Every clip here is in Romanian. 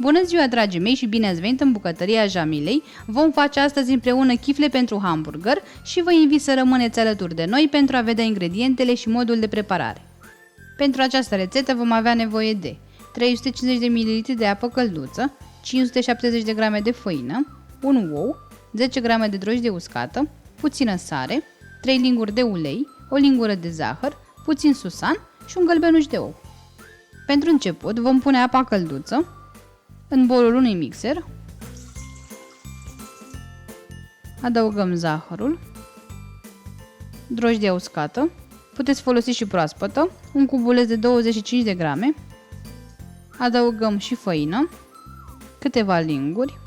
Bună ziua, dragii mei, și bine ați venit în bucătăria Jamilei. Vom face astăzi împreună chifle pentru hamburger și vă invit să rămâneți alături de noi pentru a vedea ingredientele și modul de preparare. Pentru această rețetă vom avea nevoie de 350 de ml de apă călduță, 570 de grame de făină, un ou, 10 grame de drojdie uscată, puțină sare, 3 linguri de ulei, o lingură de zahăr, puțin susan și un gălbenuș de ou. Pentru început vom pune apa călduță în bolul unui mixer, adăugăm zahărul, drojdia uscată, puteți folosi și proaspătă, un cubuleț de 25 de grame, adăugăm și făină, câteva linguri,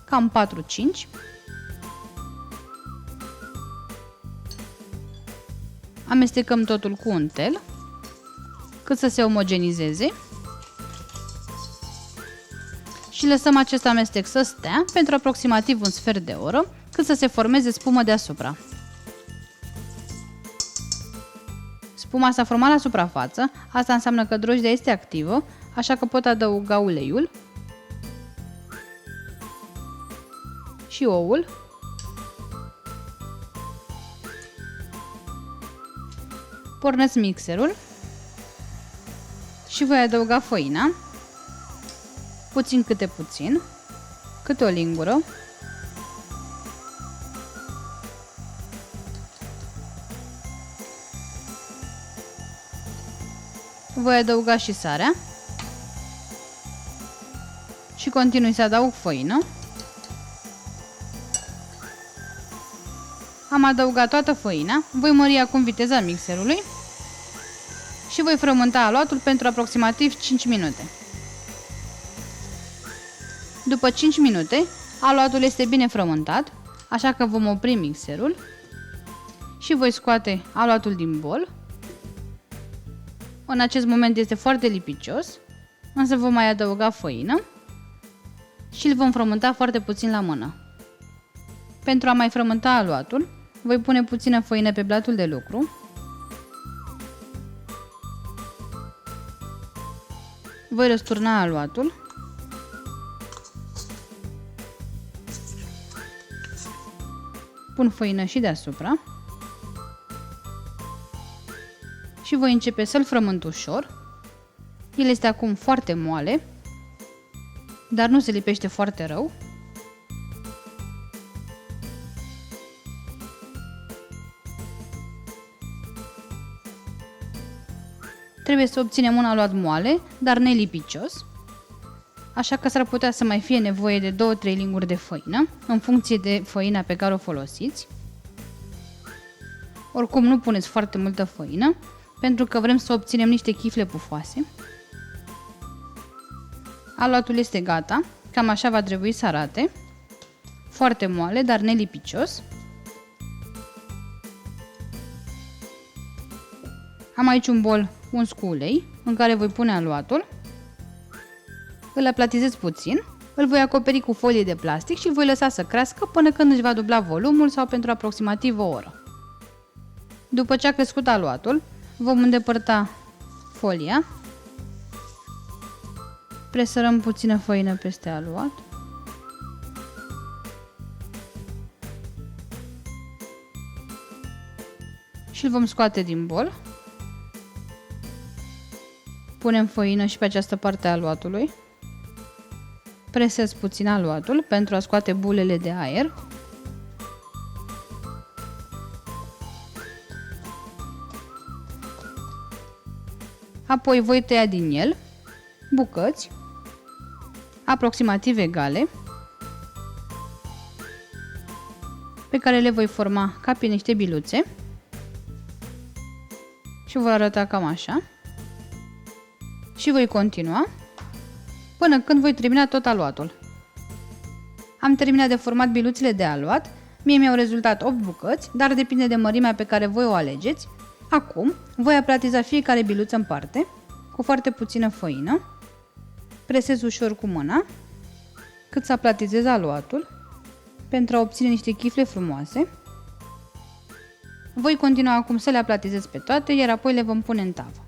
cam 4-5, amestecăm totul cu un tel cât să se omogenizeze și lăsăm acest amestec să stea pentru aproximativ un sfert de oră, cât să se formeze spumă deasupra. Spuma s-a format la suprafață, asta înseamnă că drojdia este activă, așa că pot adăuga uleiul și oul, pornesc mixerul și voi adăuga făina, puțin câte puțin, câte o lingură, voi adăuga și sarea și continui să adaug făină. Am adăugat toată făina, voi mări acum viteza mixerului și voi frământa aluatul pentru aproximativ 5 minute. După 5 minute, aluatul este bine frământat, așa că vom opri mixerul și voi scoate aluatul din bol. În acest moment este foarte lipicios, însă vom mai adăuga făină și îl vom frământa foarte puțin la mână. Pentru a mai frământa aluatul, voi pune puțină făină pe blatul de lucru, voi răsturna aluatul, pun făină și deasupra și voi începe să-l frământ ușor. El este acum foarte moale, dar nu se lipește foarte rău. Trebuie să obținem un aluat moale, dar nelipicios, așa că s-ar putea să mai fie nevoie de 2-3 linguri de făină, în funcție de făina pe care o folosiți. Oricum nu puneți foarte multă făină, pentru că vrem să obținem niște chifle pufoase. Aluatul este gata, cam așa va trebui să arate, foarte moale, dar nelipicios. Am aici un bol uns cu ulei, în care voi pune aluatul, îl aplatizez puțin, îl voi acoperi cu folie de plastic și îl voi lăsa să crească până când își va dubla volumul sau pentru aproximativ o oră. După ce a crescut aluatul, vom îndepărta folia, presărăm puțină făină peste aluat și îl vom scoate din bol. Punem făină și pe această parte a aluatului. Presez puțin aluatul pentru a scoate bulele de aer. Apoi voi tăia din el bucăți aproximativ egale, pe care le voi forma ca pe niște biluțe și voi arăta cam așa. Și voi continua până când voi termina tot aluatul. Am terminat de format biluțile de aluat, mie mi-au rezultat 8 bucăți, dar depinde de mărimea pe care voi o alegeți. Acum voi aplatiza fiecare biluță în parte cu foarte puțină făină, presez ușor cu mâna cât să aplatizez aluatul pentru a obține niște chifle frumoase. Voi continua acum să le aplatizez pe toate, iar apoi le vom pune în tavă.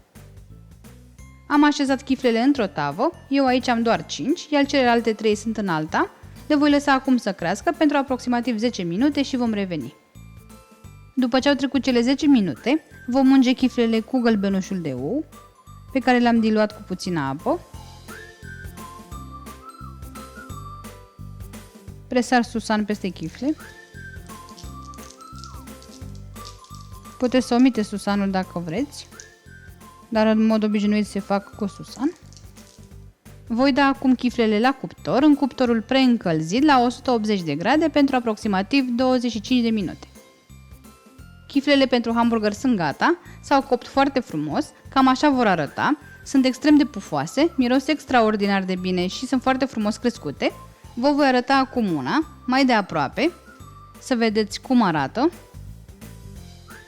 Am așezat chiflele într-o tavă, eu aici am doar 5, iar celelalte 3 sunt în alta. Le voi lăsa acum să crească pentru aproximativ 10 minute și vom reveni. După ce au trecut cele 10 minute, vom unge chiflele cu gălbenușul de ou, pe care l-am diluat cu puțină apă. Presar susan peste chifle. Puteți să omiteți susanul dacă vreți, dar în mod obișnuit se fac cu susan. Voi da acum chiflele la cuptor, în cuptorul preîncălzit la 180 de grade pentru aproximativ 25 de minute. Chiflele pentru hamburger sunt gata, s-au copt foarte frumos, cam așa vor arăta, sunt extrem de pufoase, miros extraordinar de bine și sunt foarte frumos crescute. Vă voi arăta acum una, mai de aproape, să vedeți cum arată,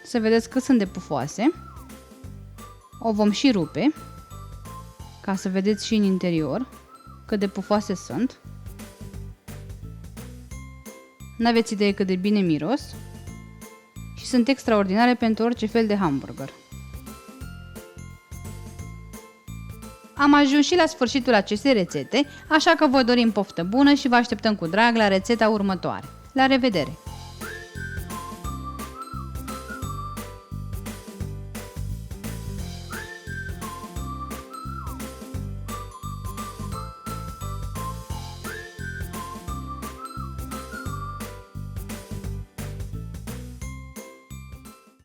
să vedeți cât sunt de pufoase. O vom și rupe, ca să vedeți și în interior cât de pufoase sunt. N-aveți idee cât de bine miros și sunt extraordinare pentru orice fel de hamburger. Am ajuns și la sfârșitul acestei rețete, așa că vă dorim poftă bună și vă așteptăm cu drag la rețeta următoare. La revedere!